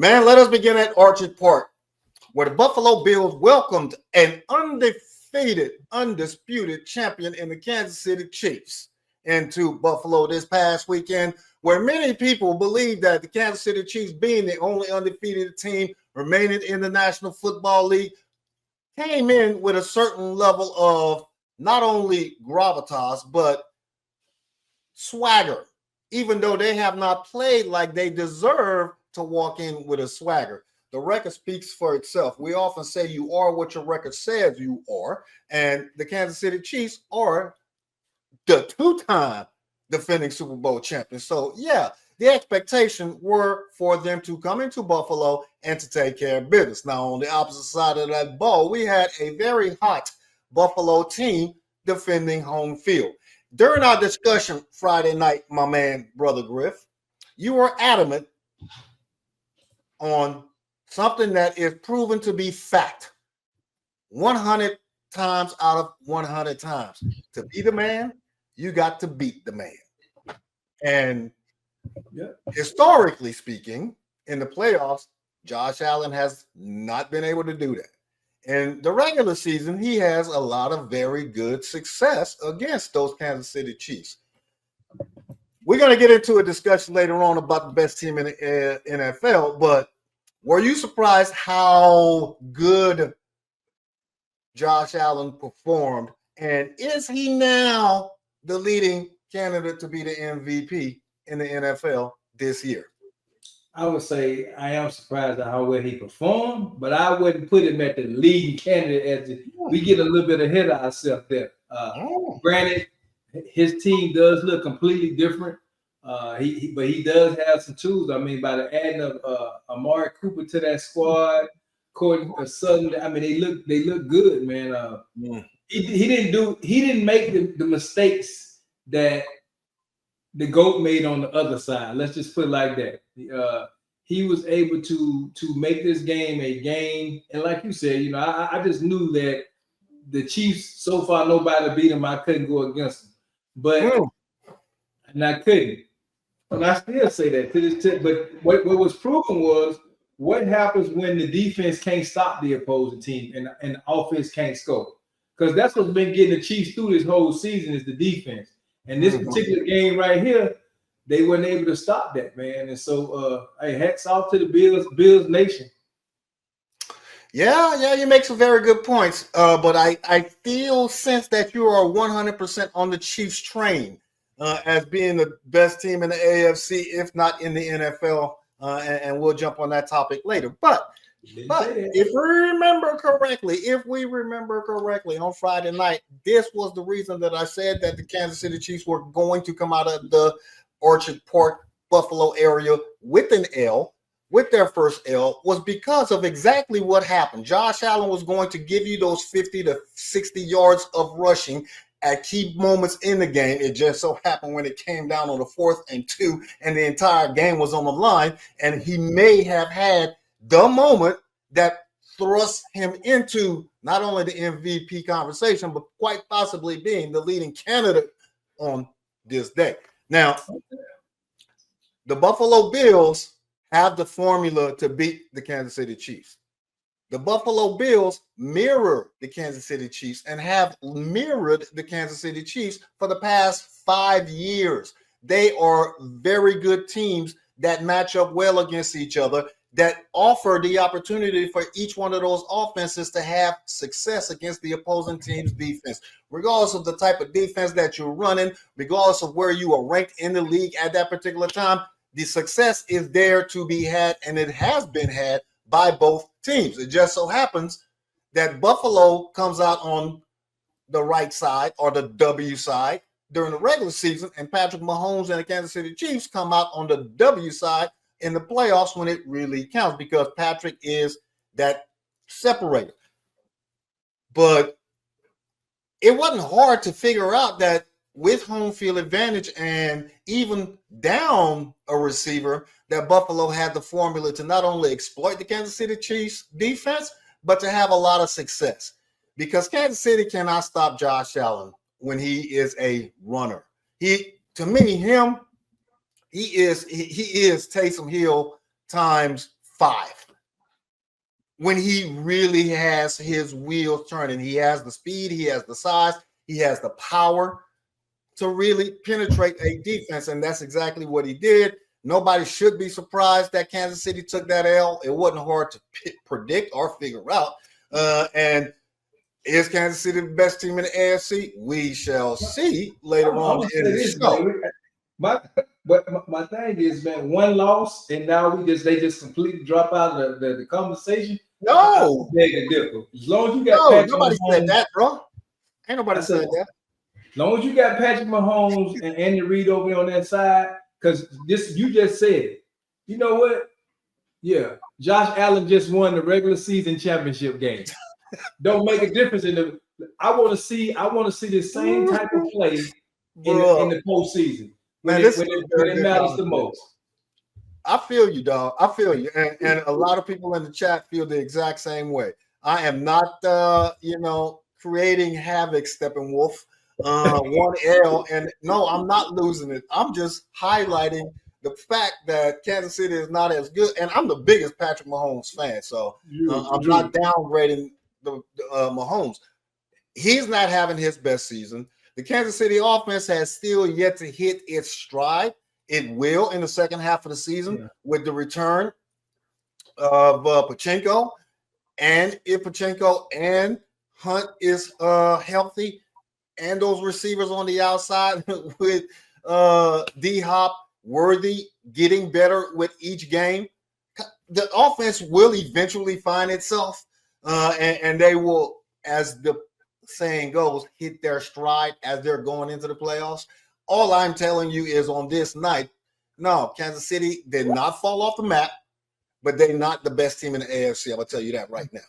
Man, let us begin at Orchard Park, where the Buffalo Bills welcomed an undefeated, undisputed champion in the Kansas City Chiefs into Buffalo this past weekend, where many people believe that the Kansas City Chiefs, being the only undefeated team remaining in the National Football League, came in with a certain level of not only gravitas, but swagger, even though they have not played like they deserve to walk in with a swagger. The record speaks for itself. We often say you are what your record says you are, and the Kansas City Chiefs are the two-time defending Super Bowl champions. So, yeah, the expectation were for them to come into Buffalo and to take care of business. Now, on the opposite side of that ball, we had a very hot Buffalo team defending home field. During our discussion Friday night, my man, Brother Griff, you were adamant on something that is proven to be fact 100 times out of 100 times. To be the man, you got to beat the man. And historically speaking, in the playoffs, Josh Allen has not been able to do that. In the regular season, he has a lot of very good success against those Kansas City Chiefs. We're going to get into a discussion later on about the best team in the NFL, but were you surprised how good Josh Allen performed? And is he now the leading candidate to be the MVP in the NFL this year? I would say I am surprised at how well he performed, but I wouldn't put him at the leading candidate. As we get a little bit ahead of ourselves there. Granted, his team does look completely different. But he does have some tools. I mean, by the adding of Amari Cooper to that squad, Courtney Sutton, I mean, they look good, man. He didn't make the mistakes that the GOAT made on the other side. Let's just put it like that. He was able to make this game a game, and like you said, you know, I just knew that the Chiefs, so far nobody beat them. I couldn't go against them, but and I couldn't. And I still say that to this tip. But what was proven was what happens when the defense can't stop the opposing team and the offense can't score. Because that's what's been getting the Chiefs through this whole season is the defense. And this particular game right here, they weren't able to stop that, man. And so, hey, hats off to the Bills Nation. Yeah, you make some very good points. But I feel sense that you are 100% on the Chiefs train as being the best team in the AFC, if not in the NFL. And we'll jump on that topic later. But if we remember correctly, on Friday night, this was the reason that I said that the Kansas City Chiefs were going to come out of the Orchard Park, Buffalo area with an L, with their first L, was because of exactly what happened. Josh Allen was going to give you those 50 to 60 yards of rushing at key moments in the game. It just so happened when it came down on the 4th and 2 and the entire game was on the line, and he may have had the moment that thrust him into not only the MVP conversation, but quite possibly being the leading candidate on this day. Now, the Buffalo Bills have the formula to beat the Kansas City Chiefs. The Buffalo Bills mirror the Kansas City Chiefs and have mirrored the Kansas City Chiefs for the past 5 years. They are very good teams that match up well against each other, that offer the opportunity for each one of those offenses to have success against the opposing team's defense. Regardless of the type of defense that you're running, regardless of where you are ranked in the league at that particular time, the success is there to be had, and it has been had by both teams. It just so happens that Buffalo comes out on the right side, or the W side, during the regular season, and Patrick Mahomes and the Kansas City Chiefs come out on the W side in the playoffs when it really counts, because Patrick is that separator. But it wasn't hard to figure out that with home field advantage and even down a receiver, that Buffalo had the formula to not only exploit the Kansas City Chiefs defense, but to have a lot of success. Because Kansas City cannot stop Josh Allen when he is a runner. He is Taysom Hill times 5 when he really has his wheels turning. He has the speed, he has the size, he has the power to really penetrate a defense, and that's exactly what he did. Nobody should be surprised that Kansas City took that L. It wasn't hard to predict or figure out. And is Kansas City the best team in the AFC? We shall see later on in the show. My thing is, man, one loss, and now they just completely drop out of the conversation. No, beg a differ. As long as you got Patrick nobody Mahomes, said that, bro. Ain't nobody said that. As long as you got Patrick Mahomes and Andy Reid over on that side, because you just said it. You know what? Yeah, Josh Allen just won the regular season championship game. Don't make a difference in the. I want to see the same type of play in the postseason when it matters the most. I feel you, dog. I feel you, and a lot of people in the chat feel the exact same way. I am not, creating havoc, Steppenwolf. 1 L, and no, I'm not losing it. I'm just highlighting the fact that Kansas City is not as good, and I'm the biggest Patrick Mahomes fan, so I'm not downgrading the Mahomes. He's not having his best season. The Kansas City offense has still yet to hit its stride. It will in the second half of the season with the return of Pachenko, and if Pachenko and Hunt is healthy, and those receivers on the outside with D-Hop, Worthy getting better with each game, the offense will eventually find itself, and they will, as the saying goes, hit their stride as they're going into the playoffs. All I'm telling you is on this night, no, Kansas City did not fall off the map, but they're not the best team in the AFC. I'm going to tell you that right now.